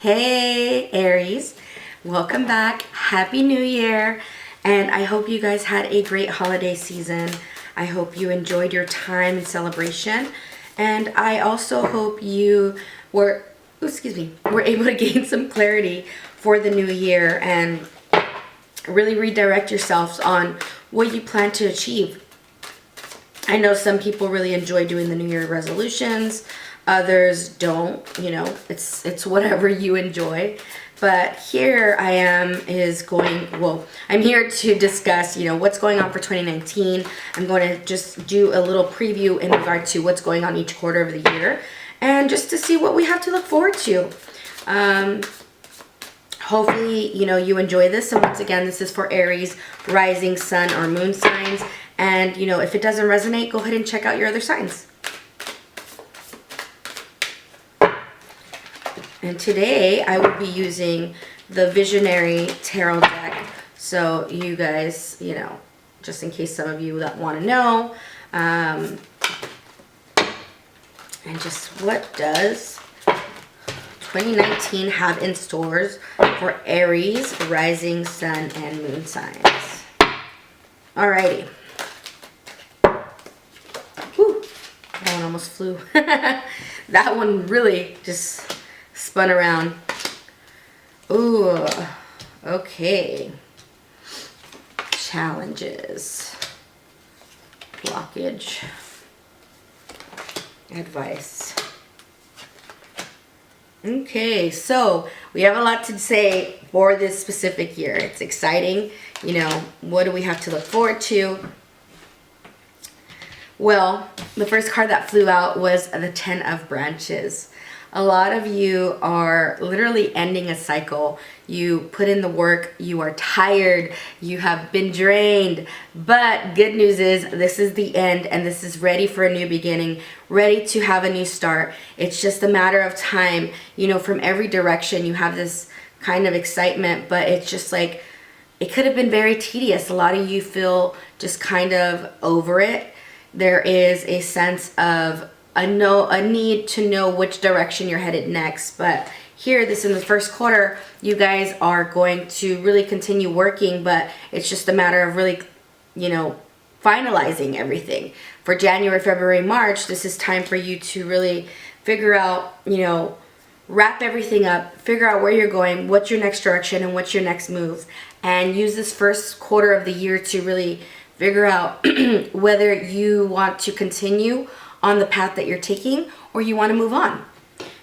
Hey Aries, welcome back. Happy New Year. And I hope you guys had a great holiday season. I hope you enjoyed your time and celebration. And I also hope you were able to gain some clarity for the new year and really redirect yourselves on what you plan to achieve. I know some people really enjoy doing the New Year resolutions. Others don't, it's whatever you enjoy. But here I am I'm here to discuss, what's going on for 2019. I'm going to just do a little preview in regard to what's going on each quarter of the year and just to see what we have to look forward to. Hopefully, you enjoy this. And once again, this is for Aries, rising, sun, or moon signs. And, if it doesn't resonate, go ahead and check out your other signs. And today I will be using the Visionary Tarot deck. So you guys, just in case some of you that want to know. And just what does 2019 have in stores for Aries, rising, sun, and moon signs. Alrighty. Whew, that one almost flew. That one really just spun around. Ooh, okay. Challenges. Blockage. Advice. Okay, so we have a lot to say for this specific year. It's exciting. What do we have to look forward to? Well, the first card that flew out was the Ten of Branches. A lot of you are literally ending a cycle. You put in the work, you are tired, you have been drained, but good news is this is the end and this is ready for a new beginning, ready to have a new start. It's just a matter of time. From every direction you have this kind of excitement, but it's just like, it could have been very tedious. A lot of you feel just kind of over it. There is a sense of a need to know which direction you're headed next. But here, this in the first quarter, you guys are going to really continue working, but it's just a matter of really, finalizing everything. For January, February, March, this is time for you to really figure out, wrap everything up, figure out where you're going, what's your next direction, and what's your next move. And use this first quarter of the year to really figure out whether you want to continue on the path that you're taking or you want to move on.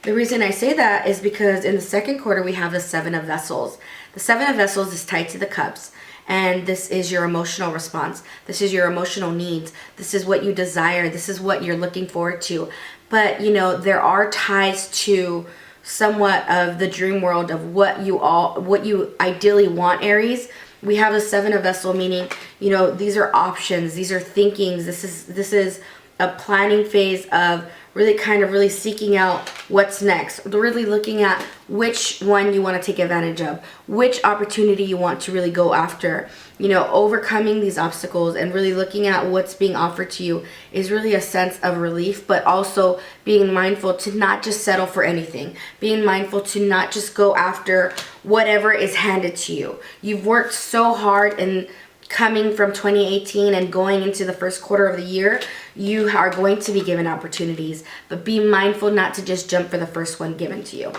The reason I say that is because in the second quarter we have the Seven of Vessels. The Seven of Vessels is tied to the Cups, and this is your emotional response. This is your emotional needs. This is what you desire. This is what you're looking forward to. But there are ties to somewhat of the dream world of what you ideally want, Aries. We have the Seven of Vessels, meaning these are options, these are thinkings. This is a planning phase of really seeking out what's next, really looking at which one you want to take advantage of, which opportunity you want to really go after. Overcoming these obstacles and really looking at what's being offered to you is really a sense of relief, but also being mindful to not just settle for anything, being mindful to not just go after whatever is handed to you. You've worked so hard, and coming from 2018 and going into the first quarter of the year, you are going to be given opportunities, but be mindful not to just jump for the first one given to you.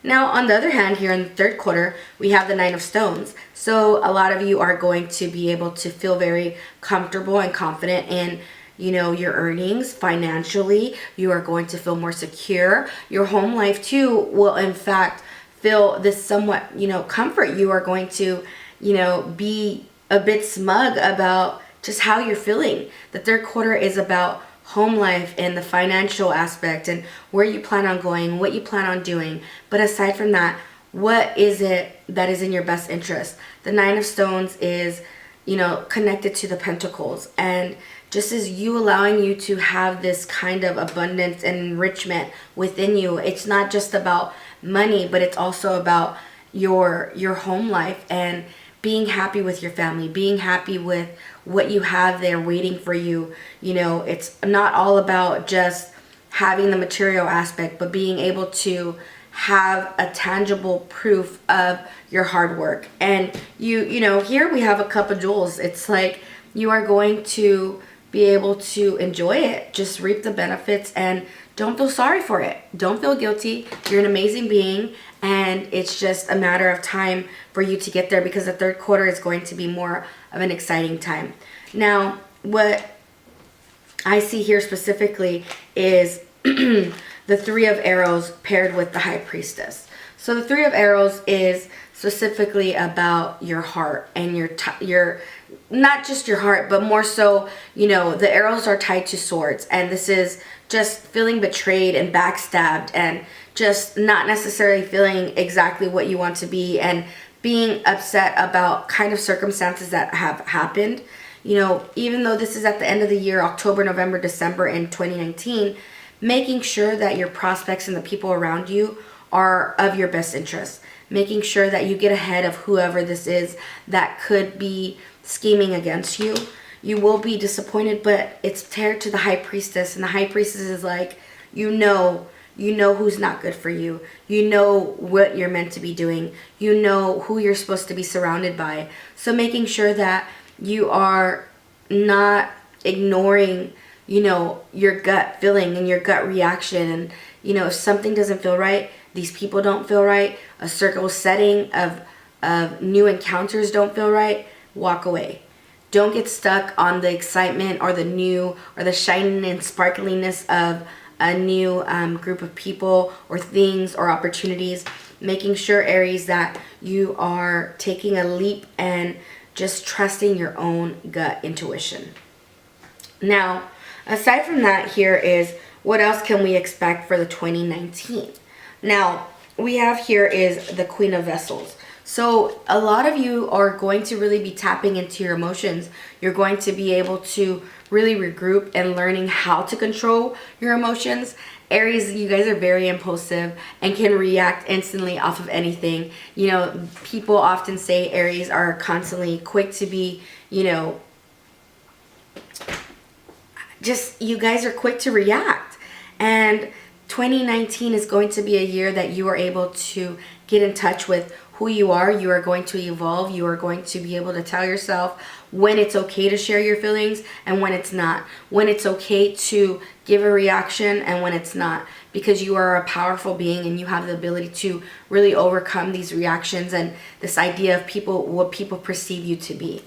Now, on the other hand, here in the third quarter, we have the Nine of Stones. So a lot of you are going to be able to feel very comfortable and confident in your earnings financially. You are going to feel more secure. Your home life too will in fact feel this somewhat, comfort. You are going to be a bit smug about just how you're feeling. The third quarter is about home life and the financial aspect and where you plan on going, what you plan on doing. But aside from that, what is it that is in your best interest? The Nine of Stones is, connected to the Pentacles, and just as you allowing you to have this kind of abundance and enrichment within you. It's not just about money, but it's also about your home life and being happy with your family, being happy with what you have there waiting for you. It's not all about just having the material aspect, but being able to have a tangible proof of your hard work. And you know, here we have a cup of jewels. It's like you are going to be able to enjoy it. Just reap the benefits and don't feel sorry for it. Don't feel guilty. You're an amazing being, and it's just a matter of time for you to get there, because the third quarter is going to be more of an exciting time. Now, what I see here specifically is the Three of Arrows paired with the High Priestess. So the Three of Arrows is specifically about your heart and your not just your heart, but more so, you know, the arrows are tied to swords, and this is just feeling betrayed and backstabbed and just not necessarily feeling exactly what you want to be, and being upset about kind of circumstances that have happened. You know, even though this is at the end of the year, October, November, December in 2019, making sure that your prospects and the people around you are of your best interest. Making sure that you get ahead of whoever this is that could be scheming against you. You will be disappointed, but it's paired to the High Priestess, and the High Priestess is like, you know who's not good for you. You know what you're meant to be doing. You know who you're supposed to be surrounded by. So making sure that you are not ignoring, you know, your gut feeling and your gut reaction. And, you know, if something doesn't feel right, these people don't feel right, a circle setting of new encounters don't feel right, walk away. Don't get stuck on the excitement or the new or the shining and sparkliness of a new group of people or things or opportunities. Making sure, Aries, that you are taking a leap and just trusting your own gut intuition. Now, aside from that, here is what else can we expect for the 2019. Now, we have here is the Queen of Vessels. So a lot of you are going to really be tapping into your emotions. You're going to be able to really regroup and learning how to control your emotions. Aries, you guys are very impulsive and can react instantly off of anything. You know, people often say Aries are constantly quick to be, you know, just, you guys are quick to react. And 2019 is going to be a year that you are able to get in touch with who you are. You are going to evolve. You are going to be able to tell yourself when it's okay to share your feelings and when it's not. When it's okay to give a reaction and when it's not. Because you are a powerful being and you have the ability to really overcome these reactions and this idea of people, what people perceive you to be.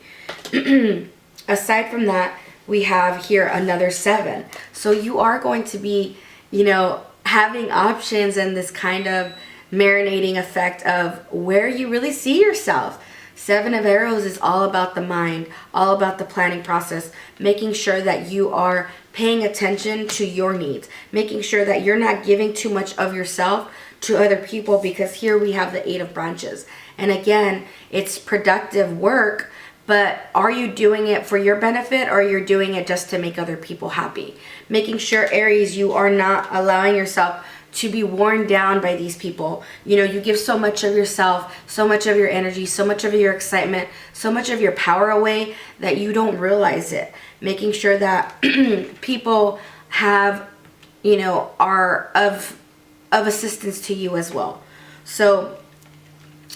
Aside from that, we have here another 7. So you are going to be, you know, having options and this kind of marinating effect of where you really see yourself. 7 of Arrows is all about the mind, all about the planning process, making sure that you are paying attention to your needs, making sure that you're not giving too much of yourself to other people, because here we have the 8 of Branches. And again, it's productive work, but are you doing it for your benefit or you're doing it just to make other people happy? Making sure, Aries, you are not allowing yourself to be worn down by these people. You know, you give so much of yourself, so much of your energy, so much of your excitement, so much of your power away that you don't realize it. Making sure that people have, you know, are of assistance to you as well. So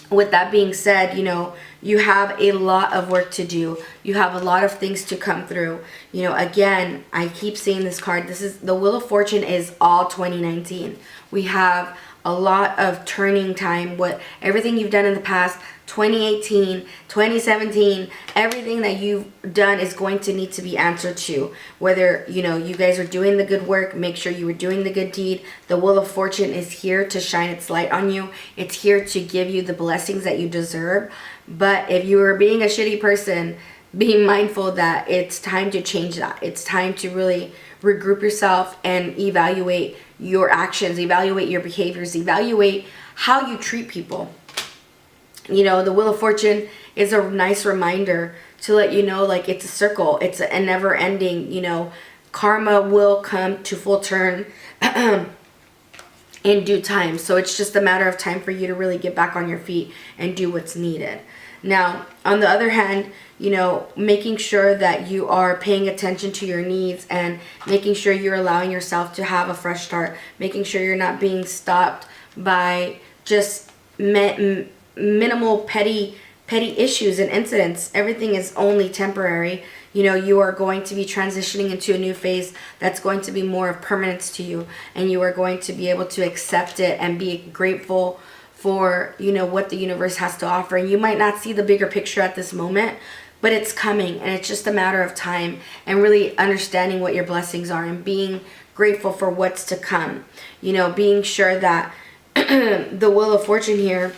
with that being said, you know, you have a lot of work to do. You have a lot of things to come through. You know, again, I keep seeing this card. This is the Wheel of Fortune is all 2019. We have a lot of turning time. What everything you've done in the past, 2018, 2017, everything that you've done is going to need to be answered to. Whether, you know, you guys are doing the good work, make sure you were doing the good deed. The Wheel of Fortune is here to shine its light on you. It's here to give you the blessings that you deserve. But if you are being a shitty person, be mindful that it's time to change that. It's time to really regroup yourself and evaluate your actions, evaluate your behaviors, evaluate how you treat people. You know, the Wheel of Fortune is a nice reminder to let you know, like, it's a circle. It's a never ending, you know, karma will come to full turn in due time. So it's just a matter of time for you to really get back on your feet and do what's needed. Now, on the other hand, you know, making sure that you are paying attention to your needs and making sure you're allowing yourself to have a fresh start, making sure you're not being stopped by just minimal petty issues and incidents. Everything is only temporary. You know, you are going to be transitioning into a new phase that's going to be more of permanence to you, and you are going to be able to accept it and be grateful for, you know, what the universe has to offer. And you might not see the bigger picture at this moment, but it's coming, and it's just a matter of time, and really understanding what your blessings are and being grateful for what's to come. You know, being sure that the wheel of fortune here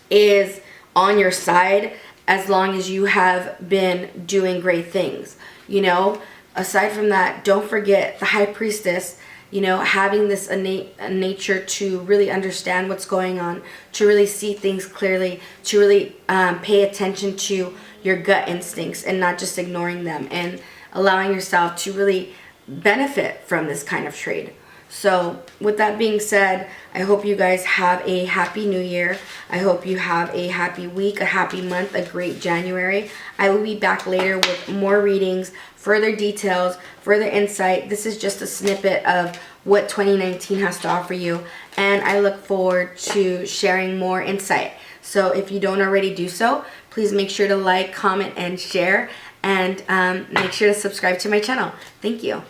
is on your side as long as you have been doing great things. You know, aside from that, don't forget the high priestess, you know, having this innate nature to really understand what's going on, to really see things clearly, to really pay attention to your gut instincts and not just ignoring them, and allowing yourself to really benefit from this kind of trade. So with that being said, I hope you guys have a happy new year. I hope you have a happy week, a happy month, a great January. I will be back later with more readings, further details, further insight. This is just a snippet of what 2019 has to offer you, and I look forward to sharing more insight. So if you don't already do so, please make sure to like, comment, and share, and make sure to subscribe to my channel. Thank you.